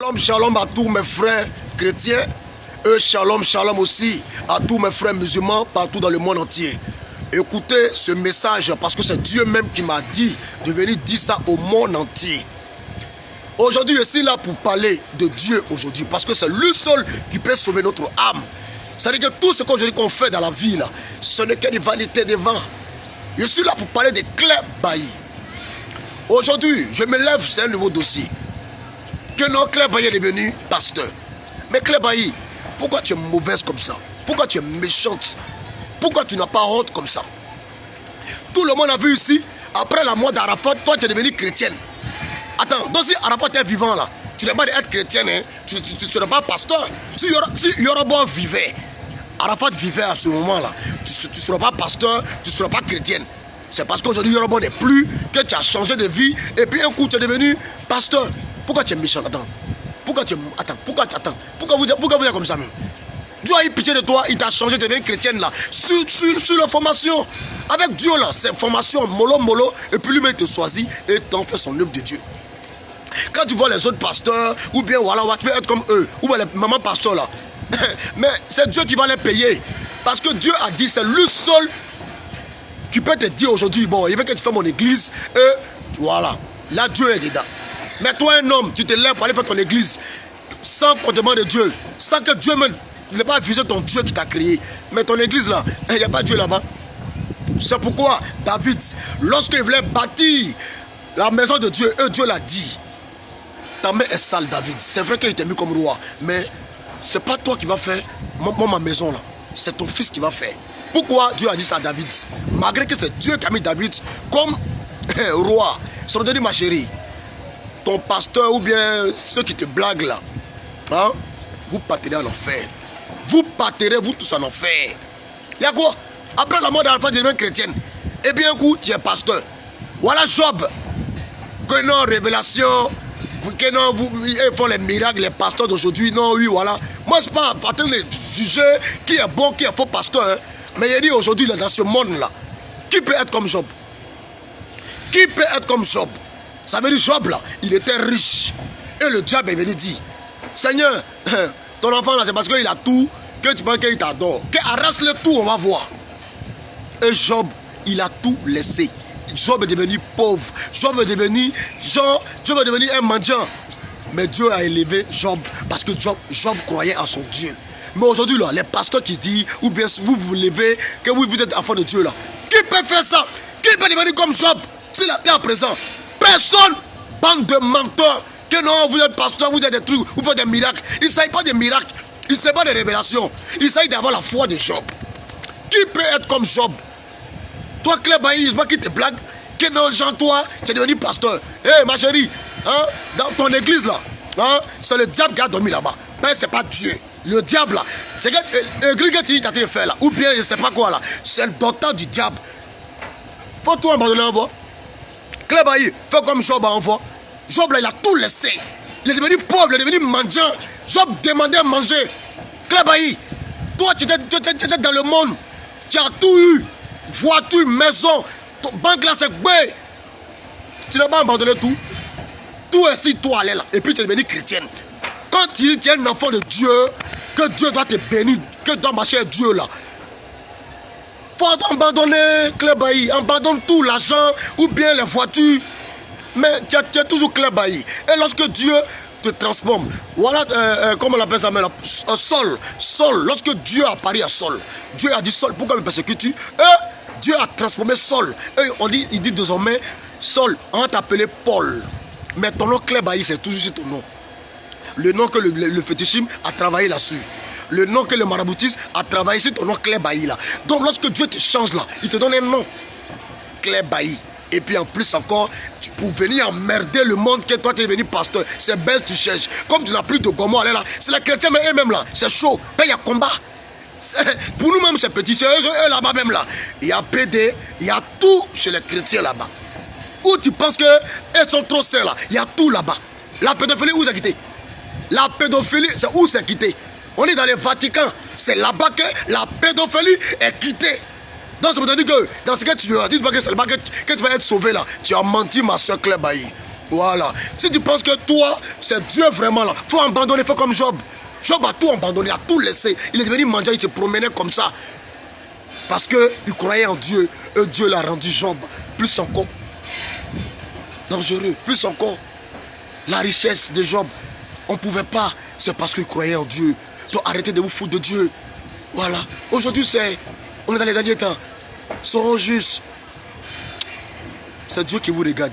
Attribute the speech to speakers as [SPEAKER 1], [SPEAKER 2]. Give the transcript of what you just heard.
[SPEAKER 1] Shalom, shalom à tous mes frères chrétiens. Et shalom, shalom aussi à tous mes frères musulmans partout dans le monde entier. Écoutez ce message parce que c'est Dieu même qui m'a dit de venir dire ça au monde entier. Aujourd'hui, je suis là pour parler de Dieu aujourd'hui parce que c'est lui seul qui peut sauver notre âme. C'est-à-dire que tout ce qu'on fait dans la vie, là, ce n'est qu'une vanité devant. Je suis là pour parler de Claire Bailly. Aujourd'hui, je me lève, c'est un nouveau dossier. Que non, Claire Bailly est devenue pasteur. Mais Claire Bailly, pourquoi tu es mauvaise comme ça? Pourquoi tu es méchante? Pourquoi tu n'as pas honte comme ça? Tout le monde a vu ici, après la mort d'Arafat, toi tu es devenue chrétienne. Attends, donc si Arafat est vivant là, tu n'es pas d'être chrétienne, hein? Tu ne seras pas pasteur. Si Yoruba vivait, Arafat vivait à ce moment-là, tu ne seras pas pasteur, tu ne seras pas chrétienne. C'est parce qu'aujourd'hui Yoruba n'est plus, que tu as changé de vie, et puis un coup tu es devenu pasteur. Pourquoi tu es méchant? Attends. Pourquoi vous êtes comme ça même? Dieu a eu pitié de toi, il t'a changé de devenir chrétienne là. Sur la formation. Avec Dieu là, c'est formation mollo, et puis lui-même te choisit et t'en fait son œuvre de Dieu. Quand tu vois les autres pasteurs, ou bien voilà, tu veux être comme eux, ou bien les mamans pasteurs là. Mais c'est Dieu qui va les payer. Parce que Dieu a dit, c'est lui seul qui peut te dire aujourd'hui, bon, il veut que tu fasses mon église, et voilà. Là, Dieu est dedans. Mais toi, un homme, tu te lèves pour aller faire ton église sans qu'on demande de Dieu, sans que Dieu même n'ait pas visé ton Dieu qui t'a créé. Mais ton église là, il n'y a pas Dieu là-bas. C'est pourquoi David, lorsqu'il voulait bâtir la maison de Dieu, Dieu l'a dit. Ta main est sale, David. C'est vrai qu'il t'a mis comme roi, mais c'est pas toi qui vas faire ma maison là. C'est ton fils qui va faire. Pourquoi Dieu a dit ça à David? Malgré que c'est Dieu qui a mis David comme roi. Ça veut dire, ma chérie, ton pasteur ou bien ceux qui te blaguent là, hein, vous partirez en enfer. Vous partirez, vous tous en enfer. Il y a quoi? Après la mort d'Alpha, tu deviens chrétienne. Et bien, un coup, tu es pasteur. Voilà Job. Que non, révélation. Que non, ils font les miracles, les pasteurs d'aujourd'hui. Non, oui, voilà. Moi, je ne suis pas en train de juger qui est bon, qui est faux pasteur. Hein. Mais il dit aujourd'hui, dans ce monde-là, qui peut être comme Job? Qui peut être comme Job? Ça veut dire Job là, il était riche. Et le diable est venu dire, Seigneur, ton enfant là, c'est parce qu'il a tout, que tu penses qu'il t'adore. Arrache-le tout, on va voir. Et Job, il a tout laissé. Job est devenu pauvre. Job est devenu un mendiant. Mais Dieu a élevé Job parce que Job croyait en son Dieu. Mais aujourd'hui là, les pasteurs qui disent, ou bien vous vous levez, que vous êtes enfant de Dieu là. Qui peut faire ça? Qui peut devenir comme Job? C'est la terre à présent. Personne, bande de menteurs, que non, vous êtes pasteur, vous êtes des trucs, vous faites des miracles. Il ne s'agit pas de miracles, il ne s'agit pas de révélations. Il s'agit d'avoir la foi de Job. Qui peut être comme Job? Toi, Claire Bailly, je vois qui te blague, que non, Jean, toi, tu es devenu pasteur. Hé, ma chérie, hein, dans ton église là, hein, c'est le diable qui a dormi là-bas. Mais ce n'est pas Dieu. Le diable là, c'est l'église que tu as fait là, ou bien je ne sais pas quoi là, c'est le docteur du diable. Faut-toi abandonner en voie. Claire Bailly, fais comme Job en voie. Job là, il a tout laissé. Il est devenu pauvre, il est devenu mendiant. Job demandait à manger. Claire Bailly, toi tu étais dans le monde. Tu as tout eu. Voiture, maison, banque là c'est bé. Tu n'as pas abandonné tout. Tout est si toi allais là. Et puis tu es devenu chrétienne. Quand tu es un enfant de Dieu, que Dieu doit te bénir, que tu dois marcher avec Dieu là. Faut abandonner Claire Bailly, abandonne tout l'argent ou bien les voitures. Mais tu es toujours Claire Bailly. Et lorsque Dieu te transforme, voilà, comment on appelle ça, Saul, lorsque Dieu a apparu à Saul, Dieu a dit Saul, pourquoi me persécutes-tu? Et Dieu a transformé Saul. Et il dit désormais, Saul, on va t'appeler Paul. Mais ton nom Claire Bailly, c'est toujours ton nom. Le nom que le fétichisme a travaillé là-dessus. Le nom que le maraboutisme a travaillé sur ton nom Claire Bailly là. Donc lorsque Dieu te change là, il te donne un nom. Claire Bailly. Et puis en plus encore, pour venir emmerder le monde que toi tu es venu pasteur, c'est belle tu cherches. Comme tu n'as plus de gommon, allez là. C'est les chrétiens mais eux-mêmes là, c'est chaud. Mais il y a combat. Pour nous-mêmes c'est petit, c'est eux là-bas même là. Il y a PD, il y a tout chez les chrétiens là-bas. Où tu penses qu'ils sont trop sains là, il y a tout là-bas. La pédophilie, où c'est quitté? La pédophilie, c'est où c'est quitté? On est dans le Vatican. C'est là-bas que la pédophilie est quittée. Donc ça veut dire que dans ce que tu as dit, c'est là-bas que tu vas être sauvé là. Tu as menti, ma soeur Claire Bailly. Voilà. Si tu penses que toi, c'est Dieu vraiment là, il faut abandonner, faut comme Job. Job a tout abandonné, a tout laissé. Il est devenu mendiant, il se promenait comme ça. Parce qu'il croyait en Dieu. Et Dieu l'a rendu Job plus encore dangereux, plus encore. La richesse de Job, on ne pouvait pas. C'est parce qu'il croyait en Dieu. Donc arrêtez de vous foutre de Dieu. Voilà. Aujourd'hui, on est dans les derniers temps. Soyons justes. C'est Dieu qui vous regarde.